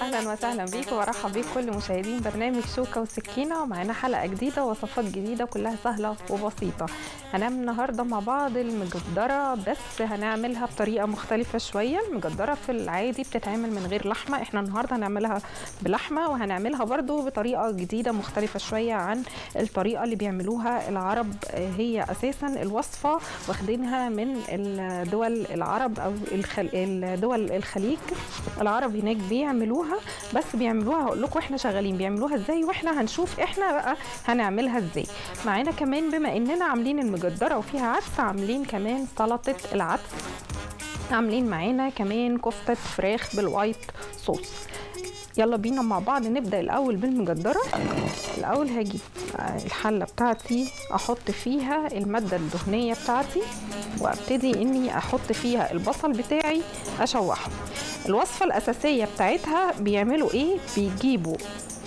اهلا وسهلا بيكم وارحب بيكم كل مشاهدين برنامج شوكه وسكينه، ومعانا حلقه جديده ووصفات جديده كلها سهله وبسيطه. هنعمل النهارده مع بعض المجدره، بس هنعملها بطريقه مختلفه شويه. المجدره في العادي بتتعمل من غير لحمه، احنا النهارده هنعملها بلحمه، وهنعملها برضو بطريقه جديده مختلفه شويه عن الطريقه اللي بيعملوها العرب. هي اساسا الوصفه واخدينها من الدول العرب او دول الخليج. العرب هناك بيعملوها، بس بيعملوها هقول لكم احنا شغالين بيعملوها ازاي، واحنا هنشوف احنا بقى هنعملها ازاي. معانا كمان بما اننا عاملين المجدره وفيها عدس، عاملين كمان سلطه العدس، عاملين معانا كمان كفته فراخ بالوايت صوص. يلا بينا مع بعض نبدا الاول بالمجدره. الاول هجيب الحله بتاعتي احط فيها الماده الدهنيه بتاعتي، وابتدي اني احط فيها البصل بتاعي اشوحه. الوصفه الاساسيه بتاعتها بيعملوا ايه؟ بيجيبوا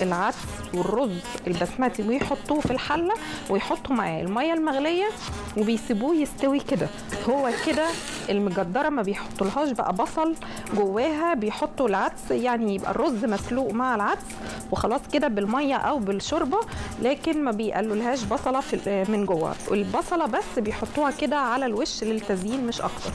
العدس والرز البسمتي ويحطوه في الحله، ويحطوا معاه الميه المغليه وبيسيبوه يستوي كده. هو كده المجدره ما بيحطولهاش بقى بصل جواها، بيحطوا العدس يعني يبقى الرز مسلوق مع العدس وخلاص كده بالميه او بالشوربه، لكن ما بيقلولهاش بصله من جوه. البصله بس بيحطوها كده على الوش للتزيين مش اكتر.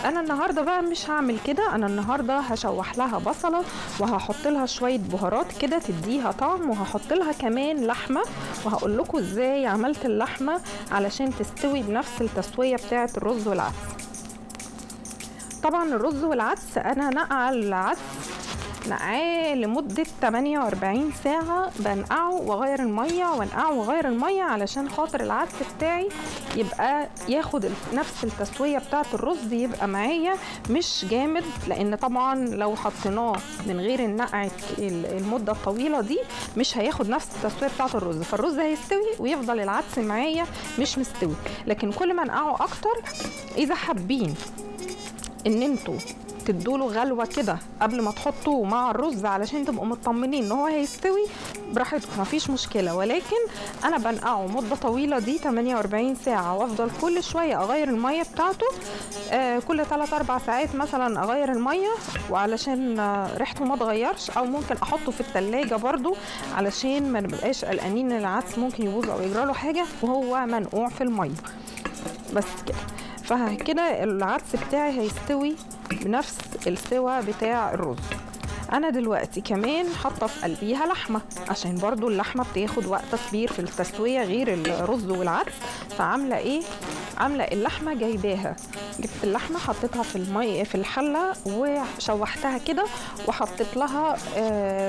انا النهارده بقى مش هعمل كده، انا النهارده هشوح لها بصله وهحط لها شويه بهارات كده تديها طعم، وهحط لها كمان لحمه، وهقول لكم ازاي عملت اللحمه علشان تستوي بنفس التسويه بتاعه الرز والعدس. طبعا الرز والعدس انا نقع العدس نقعاه لمدة 48 ساعة، بنقعه واغير المية وانقعه واغير المية علشان خاطر العدس بتاعي يبقى ياخد نفس التسوية بتاعة الرز، يبقى معايا مش جامد، لان طبعا لو حطيناه من غير النقع المدة الطويلة دي مش هياخد نفس التسوية بتاعة الرز، فالرز هيستوي ويفضل العدس معايا مش مستوي. لكن كل ما انقعه اكتر، اذا حابين ان انتوا تدوله غلوه كده قبل ما تحطوه مع الرز علشان تبقوا مطمنين ان هو هيستوي، براحتكم مفيش مشكله. ولكن انا بنقعه مده طويله دي 48 ساعه، وافضل كل شويه اغير الميه بتاعته، كل 3-4 ساعات مثلا اغير الميه، وعلشان ريحته ما تغيرش، او ممكن احطه في التلاجة برضو علشان ما نبقاش قلقانين ان العدس ممكن يبوظ او يجرى له حاجه وهو منقوع في الميه. بس كده، فكده العدس بتاعي هيستوي بنفس السوا بتاع الرز. انا دلوقتي كمان حاطه في قلبيها لحمه، عشان برضو اللحمه بتاخد وقت كبير في التسويه غير الرز والعدس. فعامله ايه؟ عامله اللحمه جايباها، جبت اللحمه حطيتها في الميه في الحله وشوحتها كده، وحطيت لها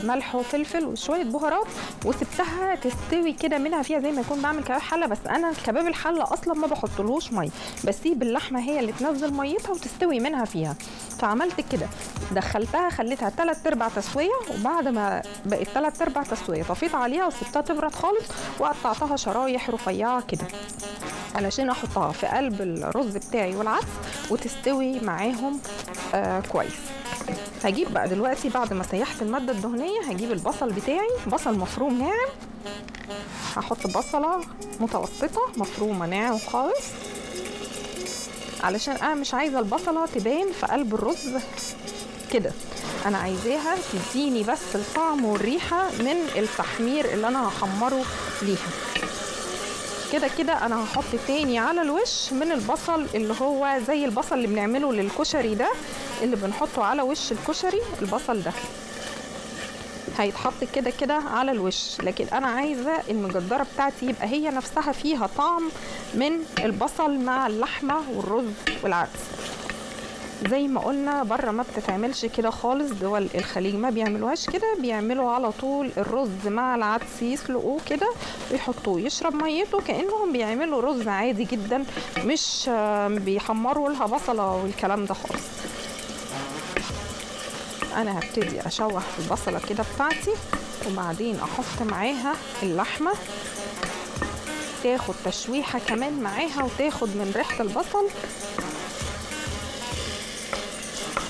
ملح وفلفل وشويه بهارات، وسبتها تستوي كده منها فيها زي ما يكون بعمل كباب حله. بس انا كباب الحله اصلا ما بحطلهوش ميه، بسيب اللحمه هي اللي تنزل ميتها وتستوي منها فيها. فعملت كده، دخلتها خليتها 3/4 تسويه، وبعد ما بقت 3/4 تسويه طفيت عليها وسبتها تبرد خالص، وقطعتها شرايح رفيعه كده علشان احطها في قلب الرز بتاعي والعدس وتستوي معاهم كويس. هجيب بقى دلوقتي بعد ما سيحت الماده الدهنيه، هجيب البصل بتاعي، بصل مفروم ناعم، هحط بصله متوسطه مفرومه ناعم خالص، علشان انا مش عايزه البصله تبان في قلب الرز كده، انا عايزاها تديني بس الطعم والريحه من التحمير اللي انا هحمره ليها. كده كده انا هحط تاني على الوش من البصل اللي هو زي البصل اللي بنعمله للكشري ده، اللي بنحطه على وش الكشري، البصل ده هيتحط كده كده على الوش. لكن انا عايزه المجدره بتاعتي يبقى هي نفسها فيها طعم من البصل مع اللحمه والرز والعدس. زي ما قلنا بره ما بتتعملش كده خالص، دول الخليج ما بيعملوهاش كده، بيعملوا على طول الرز مع العدس يسلقوه كده ويحطوه يشرب ميته كأنهم بيعملوا رز عادي جدا، مش بيحمروا لها بصلة والكلام ده خالص. انا هبتدي اشوح في البصله كده بتاعتي، وبعدين احط معاها اللحمه تاخد تشويحه كمان معاها وتاخد من ريحه البصل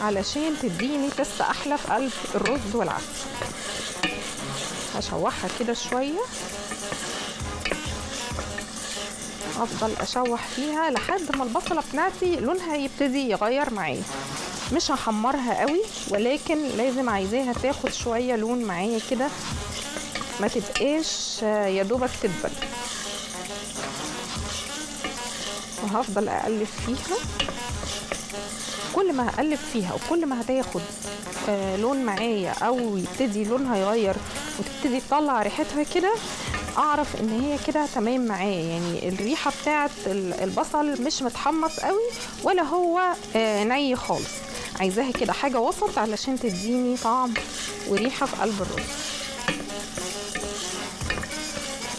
علشان تديني تست احلى في قلب الرز والعدس. هشوحها كده شويه، افضل اشوح فيها لحد ما البصله بتاعتي لونها يبتدي يغير معايا. مش هحمرها قوي، ولكن لازم عايزاها تاخد شويه لون معايا كده، ما تبقاش يا دوبك تدبل. وهفضل اقلب فيها، كل ما هقلب فيها وكل ما هتاخد لون معايا او يبتدي لونها يغير وتبتدي تطلع ريحتها كده، اعرف ان هي كده تمام معايا. يعني الريحه بتاعت البصل مش متحمص قوي ولا هو ني خالص، عايزاها كده حاجه وسط علشان تديني طعم وريحه في قلب الرز.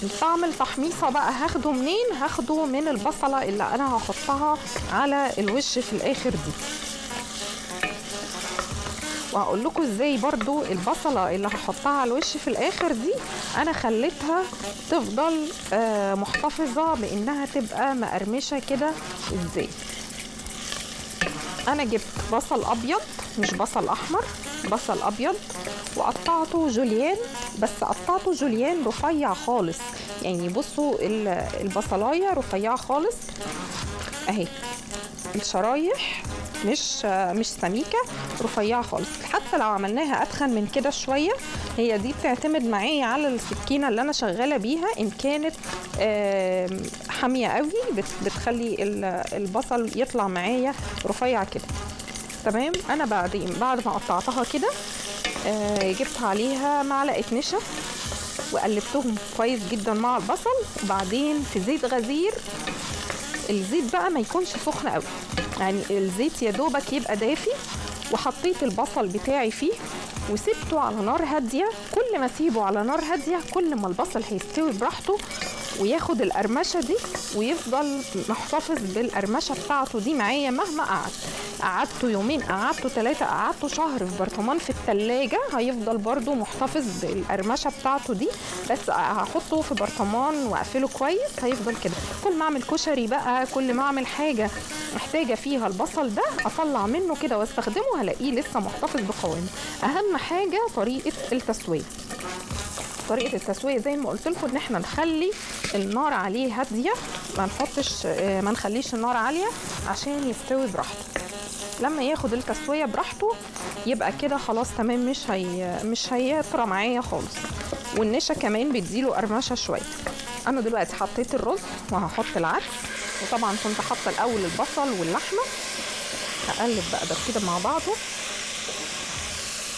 الطعم التحميصه بقى هاخده منين؟ هاخده من البصله اللي انا هحطها على الوش في الاخر دي. وهقول لكم ازاي برضو البصله اللي هحطها على الوش في الاخر دي انا خليتها تفضل محتفظه بانها تبقى مقرمشه كده. ازاي؟ انا جبت بصل ابيض مش بصل احمر، بصل ابيض وقطعته جوليان، بس قطعته جوليان رفيع خالص. يعني بصوا البصلايه رفيعه خالص اهي، الشرايح مش سميكه، رفيعه خالص. حتى لو عملناها اتخن من كده شويه، هي دي بتعتمد معايا على السكينه اللي انا شغاله بيها. ان كانت حاميه قوي بتخلي البصل يطلع معايا رفيع كده. تمام. انا بعد ما قطعتها كده جبت عليها معلقه نشا وقلبتهم كويس جدا مع البصل، وبعدين في زيت غزير. الزيت بقى ما يكونش سخن قوي، يعني الزيت يا دوبك يبقى دافي. وحطيت البصل بتاعي فيه وسبته على نار هاديه. كل ما اسيبه على نار هاديه كل ما البصل هيستوي براحته وياخد القرمشه دي ويفضل محتفظ بالقرمشه بتاعته دي معايا مهما قعدته يومين، قعدته 3، قعدته شهر في برطمان في التلاجة، هيفضل برضو محتفظ بالقرمشه بتاعته دي. بس هحطه في برطمان واقفله كويس، هيفضل كده. كل ما اعمل كشري بقى، كل ما اعمل حاجه محتاجه فيها البصل ده اطلع منه كده واستخدمه، هلاقيه لسه محتفظ بقوامه. اهم حاجه طريقه التسويه. طريقه التسويه زي ما قلت لكم ان احنا نخلي النار عليه هاديه، ما نخليش النار عاليه عشان يستوي براحته. لما ياخد التسويه براحته يبقى كده خلاص تمام، مش هيطرى معايا خالص. والنشا كمان بيديله قرمشه شويه. انا دلوقتي حطيت الرز وهحط العدس، وطبعا كنت حاطه الاول البصل واللحمه. هقلب بقى ده كده مع بعضه،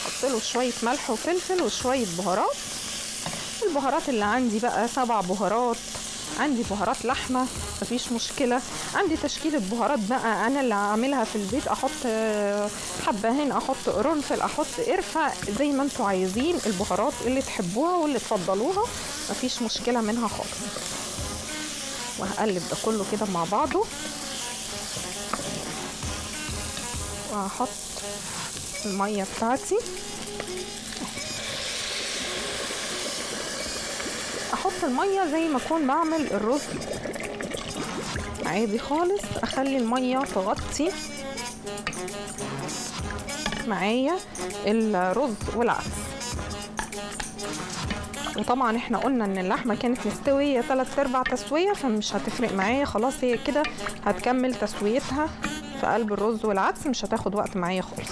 احط له شويه ملح وفلفل وشويه بهارات. البهارات اللي عندي بقى 7 بهارات، عندي بهارات لحمه مفيش مشكله، عندي تشكيله بهارات بقى انا اللي عاملها في البيت، احط حبهان، احط قرنفل، احط قرفه، زي ما انتوا عايزين البهارات اللي تحبوها واللي تفضلوها مفيش مشكله منها خالص. وهقلب ده كله كده مع بعضه، وهحط الميه بتاعتي. احط الميه زي ما اكون بعمل الرز عادي خالص، اخلي الميه تغطي معايا الرز والعدس. وطبعا احنا قلنا ان اللحمه كانت مستويه 3/4 تسويه، فمش هتفرق معايا خلاص، هي كده هتكمل تسويتها في قلب الرز والعدس، مش هتاخد وقت معايا خالص.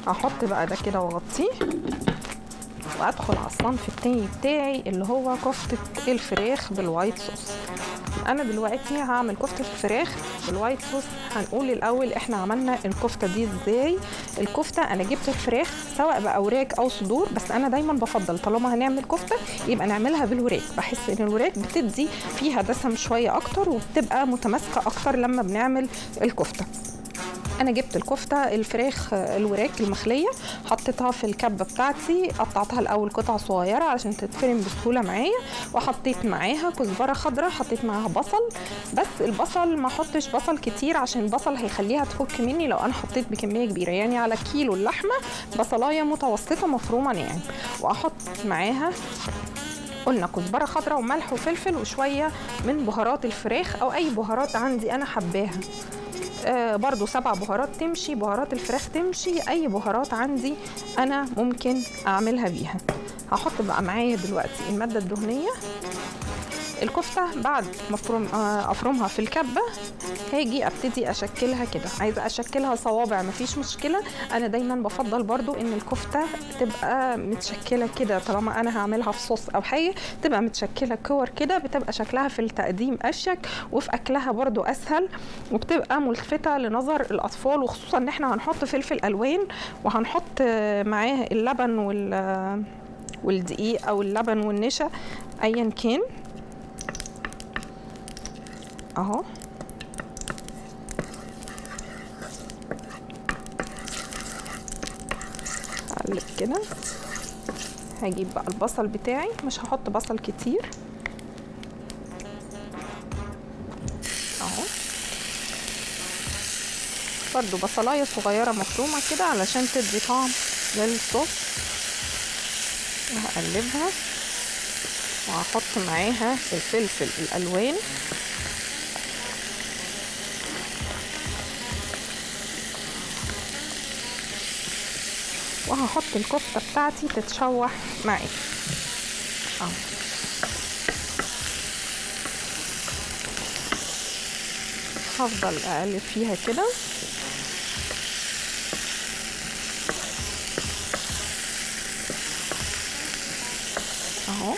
هحط بقى ده كده واغطيه، وادخل على الصنف التاني بتاعي اللي هو كفتة الفراخ بالوايت صوص. انا دلوقتي هعمل كفتة الفراخ بالوايت صوص. هنقول الاول احنا عملنا الكفتة دي ازاي. الكفتة انا جبت الفراخ سواء بأوراك او صدور، بس انا دايما بفضل طالما هنعمل كفتة يبقى نعملها بالوراك. بحس ان الوراك بتدي فيها دسم شوية اكتر وبتبقى متماسكة اكتر لما بنعمل الكفتة. انا جبت الكفته الفراخ الوراك المخليه، حطيتها في الكبه بتاعتي، قطعتها الاول قطع صغيره علشان تتفرم بسهوله معايا، وحطيت معاها كزبره خضراء، حطيت معاها بصل، بس البصل ما احطش بصل كتير عشان البصل هيخليها تفك مني لو انا حطيت بكميه كبيره، يعني على كيلو اللحمه بصلايه متوسطه مفرومه ناعم. واحط معاها قلنا كزبره خضراء وملح وفلفل وشويه من بهارات الفراخ او اي بهارات عندي انا حباها. برضو 7 بهارات تمشي، بهارات الفراخ تمشي، اي بهارات عندي انا ممكن اعملها بيها. هحط بقى معايا دلوقتي الماده الدهنيه. الكفته بعد ما افرمها في الكبه هاجي ابتدي اشكلها كده، عايزه اشكلها صوابع مفيش مشكله. انا دايما بفضل برضو ان الكفته تبقى متشكله كده، طالما انا هعملها في صوص او حاجه تبقى متشكله كور كده، بتبقى شكلها في التقديم اشيك وفي اكلها برضو اسهل، وبتبقى ملفتة لنظر الاطفال، وخصوصا ان احنا هنحط فلفل الوان وهنحط معاه اللبن والدقيق او اللبن والنشا ايا كان اهو. اقلب كده. هجيب بقى البصل بتاعي، مش هحط بصل كتير اهو، برضو بصلايه صغيره مفرومه كده علشان تدي طعم للصوص. وهقلبها وهحط معاها الفلفل الالوان وهحط الكفته بتاعتي تتشوح معايا اهو. هفضل اقلب فيها كده اهو.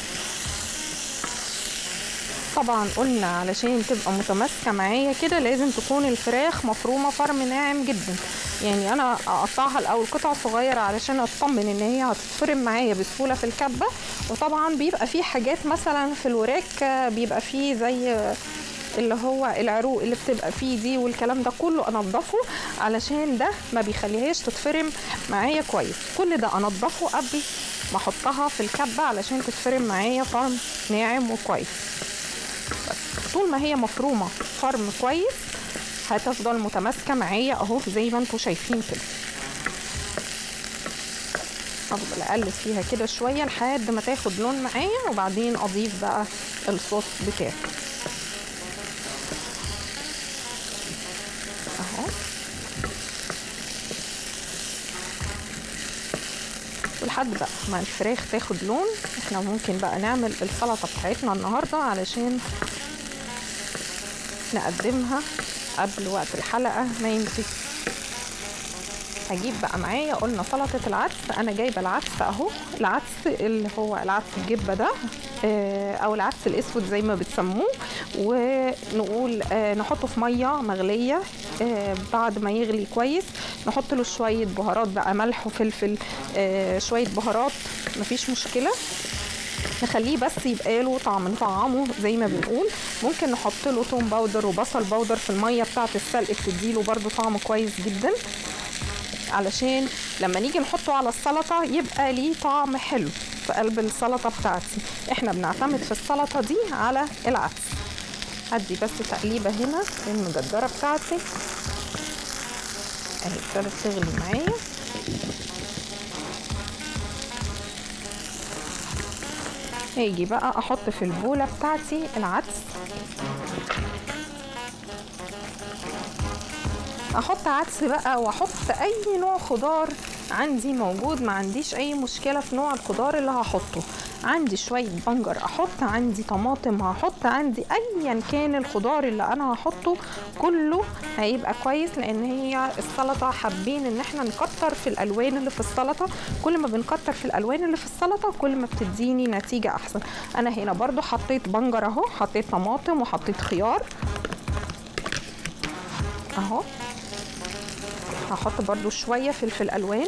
طبعا قلنا علشان تبقى متماسكه معايا كده لازم تكون الفراخ مفرومه فرم ناعم جدا، يعني انا اقطعها الاول قطع صغيره علشان اطمن ان هي هتتفرم معايا بسهوله في الكبه. وطبعا بيبقى فيه حاجات مثلا في الوراك بيبقى فيه زي اللي هو العروق اللي بتبقى فيه دي والكلام ده كله انضفه علشان ده ما بيخليهاش تتفرم معايا كويس. كل ده انضفه قبل ما احطها في الكبه علشان تتفرم معايا فرم ناعم وكويس. بس طول ما هي مفرومه فرم كويس هتفضل متماسكه معايا اهو زي ما انتم شايفين كده. افضل اقلب فيها كده شويه لحد ما تاخد لون معايا، وبعدين اضيف بقى الصوص بتاعي اهو. ولحد بقى ما الفراخ تاخد لون احنا ممكن بقى نعمل السلطه بتاعتنا النهارده علشان نقدمها قبل وقت الحلقه ما ينتهي. هجيب بقى معايا قلنا سلطه العدس. انا جايبه العدس اهو، العدس اللي هو العدس الجبه ده او العدس الاسود زي ما بتسموه، ونقول نحطه في ميه مغليه. بعد ما يغلي كويس نحط له شويه بهارات بقى، ملح وفلفل، شويه بهارات مفيش مشكله، نخليه بس يبقى له طعم، نطعمه زي ما بنقول. ممكن نحط له توم باودر وبصل باودر في الميه بتاعه السلق، بتديله برده طعم كويس جدا علشان لما نيجي نحطه على السلطه يبقى ليه طعم حلو في قلب السلطه بتاعتي. احنا بنعتمد في السلطه دي على العدس. هدي بس تقليبه هنا المجدره بتاعتي اهي ابتدت تغلي معايا. هيجي بقى احط في البوله بتاعتي العدس، احط عدس بقى واحط اي نوع خضار عندي موجود، ما عنديش اي مشكله في نوع الخضار اللي هحطه. عندي شويه بنجر احط، عندي طماطم هحط، عندي ايا كان الخضار اللي انا هحطه كله هيبقى كويس، لان هي السلطه حابين ان احنا نكتر في الالوان اللي في السلطه. كل ما بنكتر في الالوان اللي في السلطه كل ما بتديني نتيجه احسن. انا هنا برضو حطيت بنجر اهو، حطيت طماطم وحطيت خيار اهو. هحط برضو شويه فلفل الوان،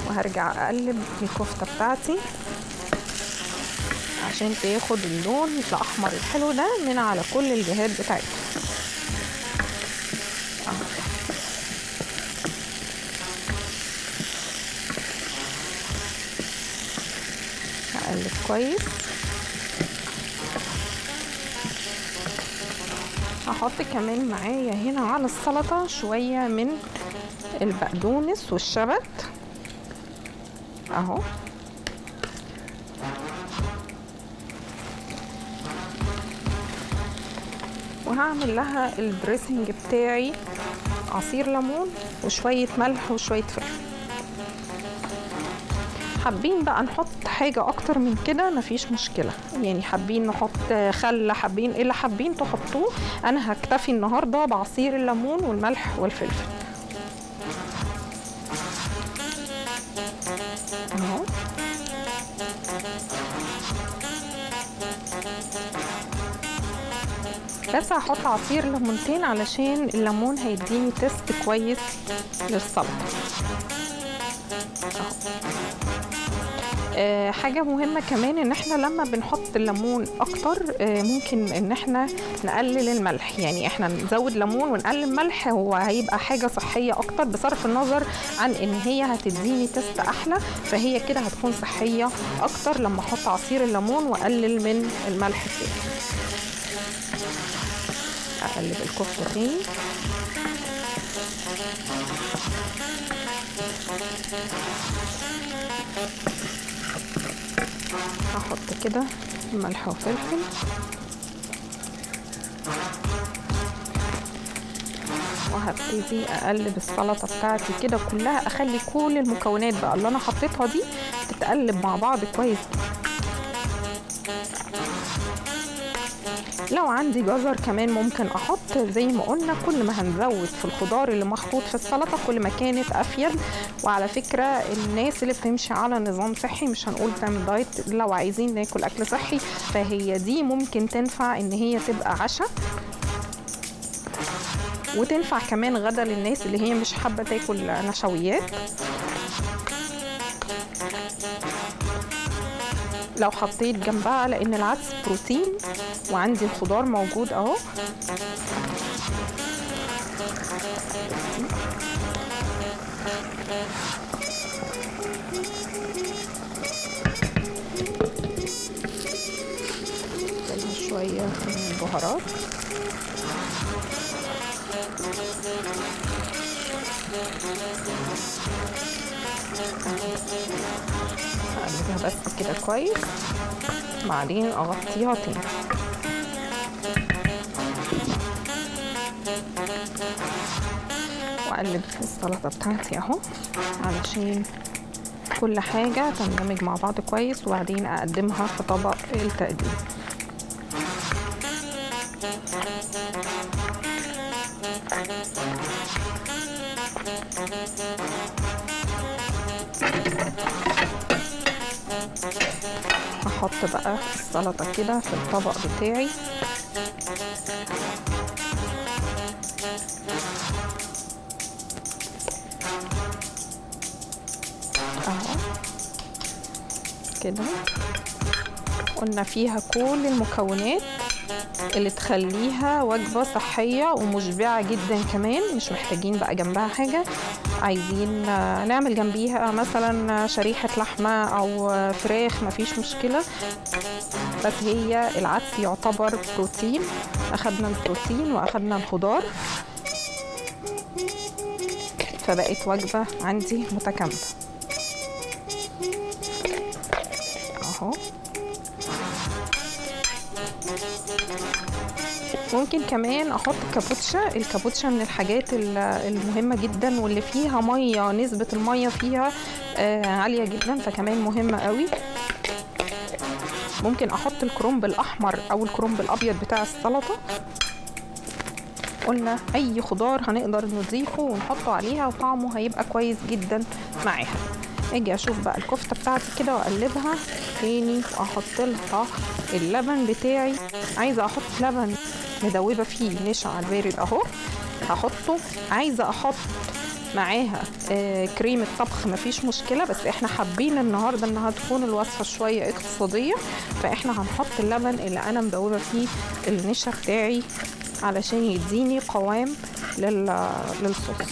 وهرجع اقلب الكفته بتاعتي عشان تاخد اللون الاحمر الحلو ده من على كل الجهات بتاعتها. هقلب كويس. هحط كمان معايا هنا على السلطة شوية من البقدونس والشبت اهو، وهعمل لها الدريسنج بتاعي عصير ليمون وشوية ملح وشوية فلفل. حابين بقى نحط حاجة اكتر من كده مفيش مشكلة، يعني حابين نحط خل، حابين ايه اللي حابين تحطوه. انا هكتفي النهاردة بعصير الليمون والملح والفلفل اهو. بس هحط عصير ليمونتين علشان الليمون هيديني تيست كويس للسلطة اهو. حاجة مهمة كمان ان احنا لما بنحط الليمون اكتر ممكن ان احنا نقلل الملح، يعني احنا نزود ليمون ونقلل ملح، هو هيبقى حاجة صحية اكتر بصرف النظر عن ان هي هتديني تيست احلى، فهي كده هتكون صحية اكتر لما احط عصير الليمون واقلل من الملح فيه. اقلب الكفتة تاني. هحط كده ملح وفلفل وهبتدي اقلب السلطه بتاعتي كده كلها، اخلي كل المكونات بقى اللي انا حطيتها دي تتقلب مع بعض كويس. لو عندي جزر كمان ممكن احط، زي ما قلنا كل ما هنزود في الخضار اللي محطوط في السلطه كل ما كانت افيد. وعلى فكره الناس اللي بتمشي على نظام صحي، مش هنقول تعمل دايت، لو عايزين ناكل اكل صحي فهي دي ممكن تنفع ان هي تبقى عشاء، وتنفع كمان غدا للناس اللي هي مش حابه تاكل نشويات. لو حطيت جنبها، لان العدس بروتين وعندي الخضار موجود اهو، شويه من البهارات هقلبها بس كده كويس، بعدين اغطيها تاني. واقلب في السلطه بتاعتي اهو علشان كل حاجه تندمج مع بعض كويس، وبعدين اقدمها في طبق التقديم. هحط بقى السلطة كده في الطبق بتاعي اهو كده. قلنا فيها كل المكونات اللي تخليها وجبة صحية ومشبعة جدا كمان، مش محتاجين بقى جنبها حاجة. عايزين نعمل جنبيها مثلا شريحة لحمة او فراخ مفيش مشكلة، بس هي العدس يعتبر بروتين، اخدنا البروتين واخدنا الخضار، فبقت وجبة عندي متكاملة اهو. ممكن كمان احط كابوتشا. الكابوتشا من الحاجات المهمة جدا واللي فيها مية، نسبة المية فيها عالية جدا، فكمان مهمة قوي. ممكن احط الكرنب الاحمر او الكرنب الابيض بتاع السلطة. قلنا اي خضار هنقدر نضيفه ونحطه عليها وطعمه هيبقى كويس جدا معاها. اجي اشوف بقى الكفتة بتاعتي كده واقلبها تاني واحط لها اللبن بتاعي. عايزة احط لبن مدوبة فيه نشا على البارد اهو هحطه. عايزة احط معاها كريمة طبخ مفيش مشكلة، بس احنا حابين النهاردة انها تكون الوصفة شوية اقتصادية، فاحنا هنحط اللبن اللي انا مدوبة فيه النشا بتاعي علشان يديني قوام للصوص.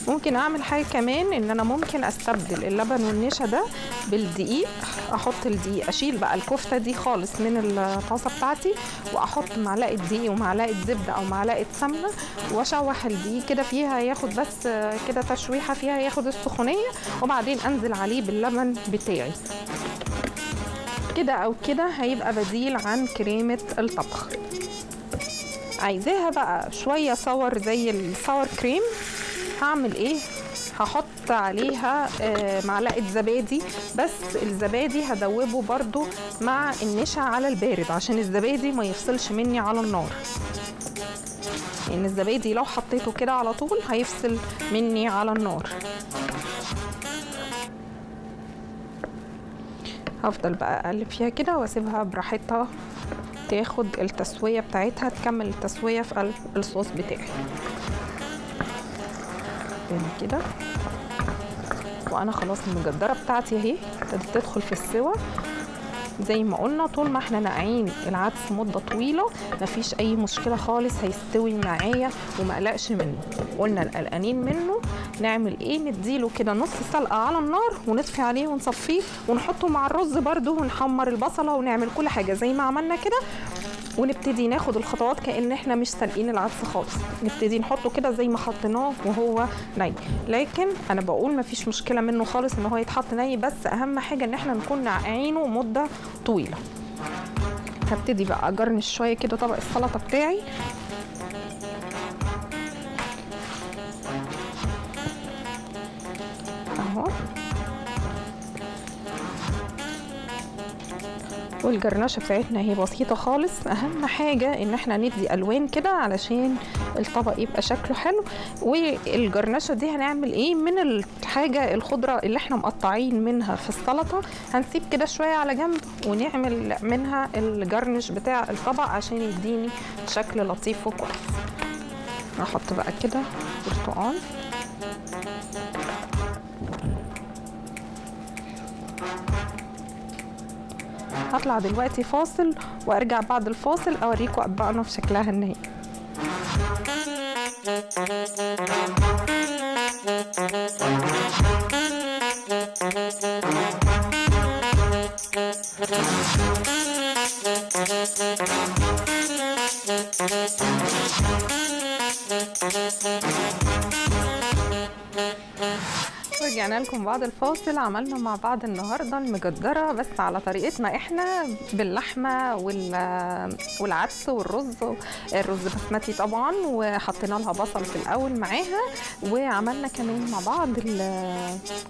ممكن اعمل حاجه كمان ان انا ممكن استبدل اللبن والنشا ده بالدقيق. احط الدقيق، اشيل بقى الكفته دي خالص من الطاسه بتاعتي، واحط معلقه دقيق ومعلقه زبده او معلقه سمنه، واشوح الدقيق كده فيها ياخد بس كده تشويحه فيها ياخد السخونيه، وبعدين انزل عليه باللبن بتاعي. كده او كده هيبقى بديل عن كريمه الطبخ. عايزاها بقى شويه صور زي الصور كريم، هعمل ايه؟ هحط عليها معلقه زبادي، بس الزبادي هدوبه برضو مع النشا على البارد عشان الزبادي ما يفصلش مني على النار، لان الزبادي لو حطيته كده على طول هيفصل مني على النار. هفضل بقى اقلب فيها كده واسيبها براحتها تاخد التسويه بتاعتها، تكمل التسويه في قلب الصوص بتاعي كده. وانا خلاص المجدره بتاعتي اهي ابتدت تدخل في السوا. زي ما قلنا طول ما احنا ناقعين العدس مده طويله مفيش اي مشكله خالص، هيستوي معايا ومقلقش منه. قلنا القلقانين منه نعمل ايه؟ نديله كده نص سلقه على النار ونطفي عليه ونصفيه ونحطه مع الرز برده، ونحمر البصله ونعمل كل حاجه زي ما عملنا كده، ونبتدي ناخد الخطوات كأن احنا مش سالقين العدس خالص، نبتدي نحطه كده زي ما حطيناه وهو ني. لكن انا بقول مفيش مشكله منه خالص ان هو يتحط ني، بس اهم حاجه ان احنا نكون ناقعينه مده طويله. هبتدي بقى اجرنش شويه كده طبق السلطه بتاعي اهو، والجرنشه بتاعتنا هي بسيطه خالص. اهم حاجه ان احنا ندي الوان كده علشان الطبق يبقى شكله حلو. والجرنشه دي هنعمل ايه؟ من الحاجه الخضره اللي احنا مقطعين منها في السلطه هنسيب كده شويه على جنب ونعمل منها الجرنش بتاع الطبق عشان يديني شكل لطيف وكويس. هحط بقى كده برتقال، هطلع دلوقتي فاصل وارجع بعد الفاصل اوريكم اطباقنا في شكلها النهائي. رجعنا لكم بعد الفاصل. عملنا مع بعض النهارده المجدره بس على طريقتنا احنا، باللحمه والعدس والرز، الرز بسمتي طبعا، وحطينا لها بصل في الاول معاها، وعملنا كمان مع بعض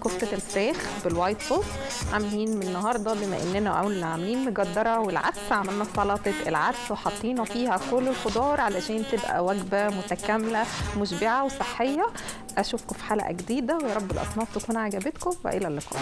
كفته الفراخ بالوايت صوص. عاملين من النهارده بما اننا قلنا عاملين مجدره والعدس، عملنا سلطه العدس وحطينا فيها كل الخضار علشان تبقى وجبه متكامله مشبعه وصحيه. اشوفكم في حلقه جديده، ويا رب الاصناف تكون عجبتكم، والى اللقاء.